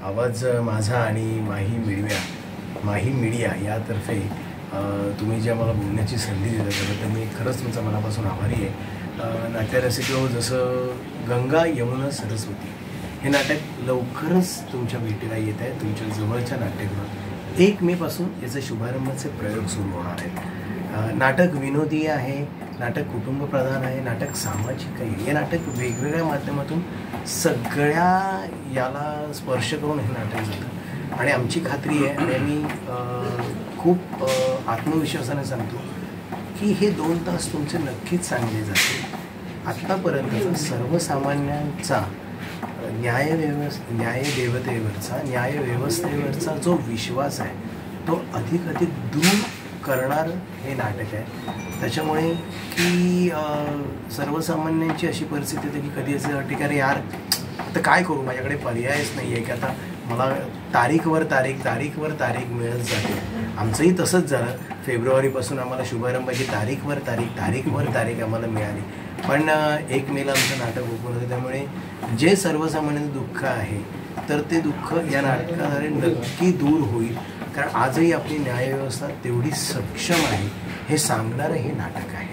आवाज माझा आणि माही मीडिया यातर्फे तुम्ही जे आम्हाला बोलण्याची संधी दिली त्याबद्दल मी खरंच तुमचा मनापासून आभारी आहे। नाट्यरसिको, जसं गंगा यमुना सरस्वती हे नाटक लवकरच तुमच्या भेटीला येत आहे, तुमच्या जवळच्या नाट्यगृहात 1 मे पासून याचे शुभारंभाचे प्रयोग सुरू होणार आहेत। नाटक विनोदी आहे, नाटक कुटुंबप्रधान आहे, नाटक सामाजिक आहे। हे नाटक वेगवेगळ्या माध्यमातून सगळ्या याला स्पर्श करून हे नाटक जातं आणि आमची खात्री आहे आणि मी खूप आत्मविश्वासाने सांगतो की हे 2 तास तुमचे नक्कीच चांगले जातील। आत्तापर्यंत सर्वसामान्यांचा न्यायव्यवस्थेवरचा जो विश्वास आहे तो अधिक दूर करणार हे नाटक आहे। त्याच्यामुळे की सर्वसामान्यांची अशी परिस्थिती होती की कधी असं वाटते की अरे यार तर काय करू, माझ्याकडे पर्यायच नाही आहे की आता मला तारीखवर तारीख मिळत जाते। आमचंही तसंच झालं, फेब्रुवारीपासून आम्हाला शुभारंभाची तारीखवर तारीख आम्हाला मिळाली, पण 1 मेला आमचं नाटक ओपन होतं। त्यामुळे जे सर्वसामान्य दुःख आहे तर ते दुःख या नाटकाद्वारे नक्की दूर होईल, कारण आजही आपली न्यायव्यवस्था तेवढी सक्षम आहे हे सांगणारं हे नाटक आहे।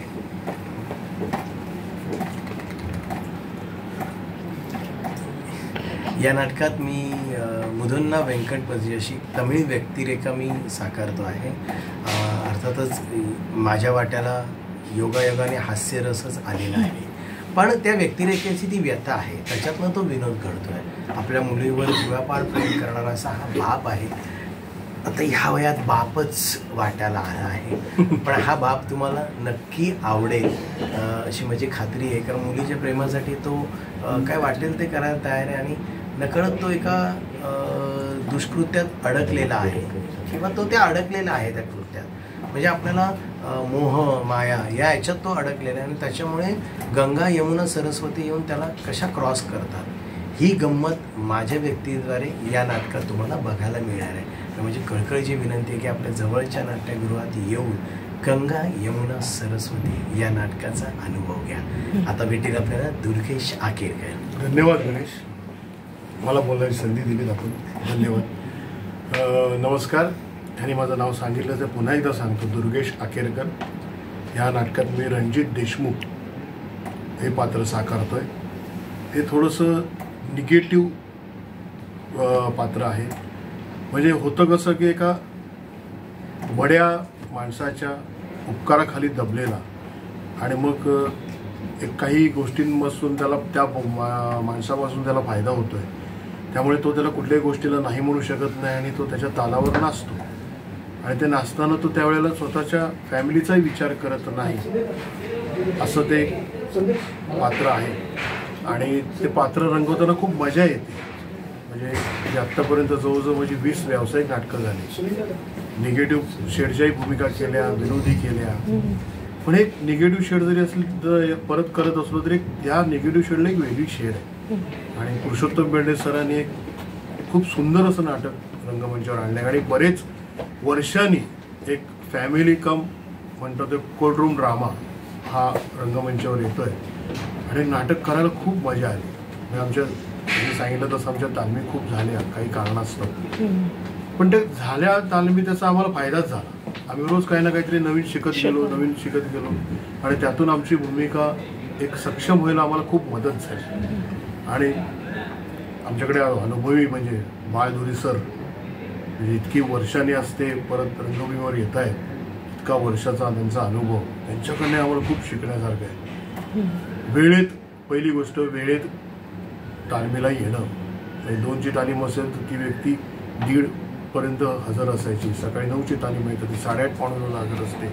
या नाटकात मी मुदुन्ना वेंकटपती अशी तमिळ व्यक्तिरेखा मी साकारतो आहे। अर्थातच माझ्या वाट्याला योगायोगाने हास्यरसच आलेला आहे, पण त्या व्यक्तिरेखेची ती व्यथा आहे, त्याच्यातनं तो विनोद घडतोय। आपल्या मुलीवर जीवापाड प्रेम करणारा असा हा बाप आहे। आता ह्या वयात बापच वाट्याला आला आहे, पण हा बाप तुम्हाला नक्की आवडेल अशी माझी खात्री आहे, कारण मुलीच्या प्रेमासाठी तो काय वाटेल ते करायला तयार आहे आणि नकळत तो एका दुष्कृत्यात अडकलेला आहे किंवा तो त्या अडकलेला आहे त्या कृत्यात, म्हणजे आपल्याला मोह माया या याच्यात तो अडकलेला आहे आणि त्याच्यामुळे गंगा यमुना सरस्वती येऊन त्याला कशा क्रॉस करतात ही गंमत माझ्या व्यक्तीद्वारे या नाटकात तुम्हाला बघायला मिळणार आहे। म्हणजे कळकळीची विनंती आहे की आपल्या जवळच्या नाट्यगृहात येऊन गंगा यमुना सरस्वती या नाटकाचा अनुभव घ्या। आता भेटेल आपल्याला दुर्गेश आकेरकर। धन्यवाद गणेश, मला बोलायची संधी दिलीत आपण, धन्यवाद। नमस्कार, आणि माझं नाव सांगितलं तर पुन्हा एकदा सांगतो, दुर्गेश आकेरकर। ह्या नाटकात मी रणजित देशमुख हे पात्र साकारतोय। हे थोडंसं निगेटिव्ह पात्र आहे, म्हणजे होतं कसं की एका बड्या माणसाच्या उपकाराखाली दबलेला आणि मग काही गोष्टींपासून त्याला त्या माणसापासून त्याला फायदा होतोय, त्यामुळे तो त्याला कुठल्याही गोष्टीला नाही म्हणू शकत नाही आणि तो त्याच्या तालावर नाचतो आणि ते नाचताना तो त्यावेळेला स्वतःच्या फॅमिलीचाही विचार करत नाही, असं ते पात्र आहे। आणि ते पात्र रंगवताना खूप मजा येते, म्हणजे आत्तापर्यंत जवळजवळ माझी 20 व्यावसायिक नाटकं झाली। निगेटिव्ह शेडच्याही भूमिका केल्या, विरोधी केल्या, पण एक निगेटिव्ह शेड जरी असली तर परत करत असलो तरी या निगेटिव्ह शेडला एक वेगळी शेड आहे। आणि पुरुषोत्तम बेर्डे सरांनी एक खूप सुंदर असं नाटक रंगमंचावर आणलं आणि बरेच वर्षांनी एक फॅमिली कम म्हणतो ते कोर्टरूम ड्रामा हा रंगमंचावर येतोय आणि नाटक करायला खूप मजा आली। म्हणजे आमच्या मी सांगितलं तसं आमच्या तालमी खूप झाल्या काही कारणास्तव, पण ते झाल्या तालमी त्याचा आम्हाला फायदाच झाला। आम्ही रोज काही ना काहीतरी नवीन शिकत गेलो आणि त्यातून आमची भूमिका एक सक्षम व्हायला आम्हाला खूप मदत झाली। आणि आमच्याकडे अनुभवी म्हणजे बाळधुरी सर, म्हणजे इतकी वर्षांनी असते परत रंगभूमीवर येत आहेत, इतका वर्षाचा त्यांचा अनुभव, त्यांच्याकडे आम्हाला खूप शिकण्यासारखं आहे। वेळेत, पहिली गोष्ट वेळेत तालमीला येणं, 2ची तालीम असेल तर ती व्यक्ती 1:30 पर्यंत हजर असायची, सकाळी 9ची तालीम आहे तर ती 8:30 पावणे 9 हजर असते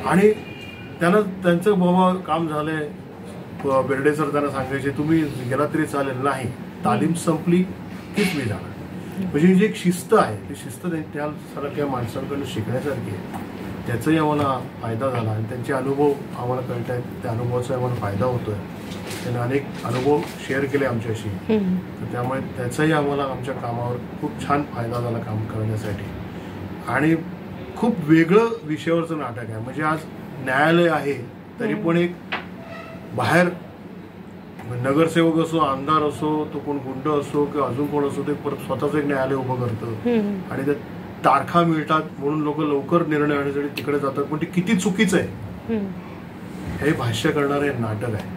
आणि त्यांचं बाबा काम झालंय, बेर्डे सर त्यांना सांगायचे तुम्ही गेला तरी चालेल, नाही तालीम संपली कीच मी जाणार। म्हणजे जी एक शिस्त आहे ती शिस्त त्या सारख्या माणसांकडून शिकण्यासारखी आहे, त्याचाही आम्हाला फायदा झाला आणि त्यांचे अनुभव आम्हाला कळत आहेत, त्या अनुभवाचा आम्हाला फायदा होतोय। त्यांनी अनेक अनुभव शेअर केले आमच्याशी, तर त्यामुळे त्याचाही आम्हाला आमच्या कामावर खूप छान फायदा झाला काम करण्यासाठी। आणि खूप वेगळं विषयावरचं नाटक आहे, म्हणजे आज न्यायालय आहे तरी पण एक बाहेर नगरसेवक असो, आमदार असो, तो कोण गुंड असो किंवा अजून कोण असो, ते परत स्वतःच एक न्यायालय उभं करतं आणि ते तारखा मिळतात म्हणून लोक लवकर निर्णय आणण्यासाठी तिकडे जातात. पण ते किती चुकीचं आहे हे भाष्य करणारं नाटक आहे.